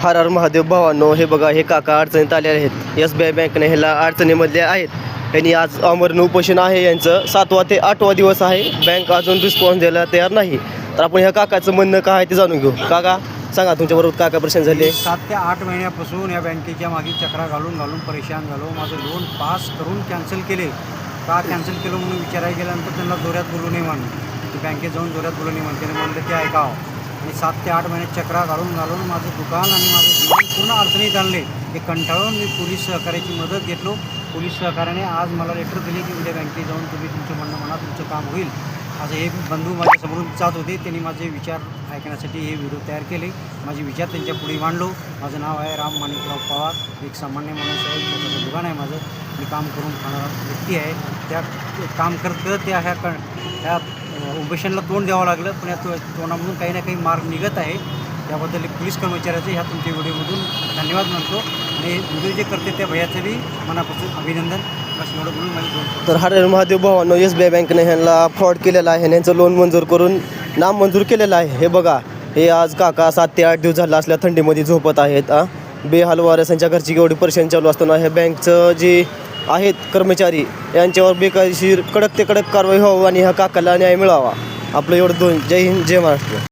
हर हर महादेव भावांनो, हे बघा, हे काका अडचणीत आलेले आहेत. SBI बँकने ह्याला अडचणीमधले आहेत. त्यांनी आज अमरण उपोषण आहे यांचं. 7वा ते 8वा दिवस आहे. बँक अजून रिस्पॉन्स द्यायला तयार नाही. तर आपण ह्या काकाचं म्हणणं काय आहे ते जाणून घेऊ. काका सांगा, तुमच्याबरोबर काय काय प्रश्न झाले? 7 ते 8 महिन्यापासून या बँकेच्या मागे चक्रा घालून परेशान झालो. माझं लोन पास करून कॅन्सल केले. का कॅन्सल केलं म्हणून विचारायला गेल्यानंतर त्यांना जोऱ्यात बोलू नये म्हणून, बँकेत जाऊन जोऱ्यात बोलू नये म्हणून त्याने म्हणलं ते ऐकावं. आणि 7 ते 8 महिने चक्रा घालून माझं दुकान आणि माझं जीवन पूर्ण अडचणीत आणले. हे कंटाळून मी पोलीस सहकार्याची मदत घेतलो. पोलीस सहकार्याने आज मला लेटर दिले की उद्या बँकेत जाऊन तुम्ही तुमचं म्हणणं म्हणा, तुमचं काम होईल. आज हे बंधू माझ्यासमोरून जात होते. त्यांनी माझे विचार ऐकण्यासाठी हे व्हिडिओ तयार केले. माझे विचार त्यांच्या पुढे मांडलो. माझं नाव आहे राम माणिकराव पवार. एक सामान्य माणूस आहे. छोटंसं दुकान आहे माझं. मी काम करून खाणारा व्यक्ती आहे. त्या काम करत ह्या उपोषणाला तोंड द्यावं लागलं, पण या तोंडामधून काही ना काही मार्ग निघत आहे. त्याबद्दल पोलीस कर्मचाऱ्याचे ह्या तुमच्या व्हिडिओमधून धन्यवाद मानतो. आणि व्हिडिओ जे करते त्या भैयाचं बी मनापासून अभिनंदन. बस एवढं बोलून माझी दोन. तर हर हर महादेव भावांनो, SBI बँकेने ह्यांना फ्रॉड केलेला आहे. यांचं लोन मंजूर करून नामंजूर केलेलं आहे. हे बघा, हे आज काका 7 ते 8 दिवस झाला असल्या थंडीमध्ये झोपत आहेत. बेहाल वारस यांच्या घरची एवढी परेशान चालू असताना हे बँकचं जे आहेत कर्मचारी यांच्यावर बेकायदेशीर कडक ते कडक कारवाई व्हावी आणि ह्या काकाला न्याय मिळावा. आपलं एवढं जय हिंद, जय महाराष्ट्र.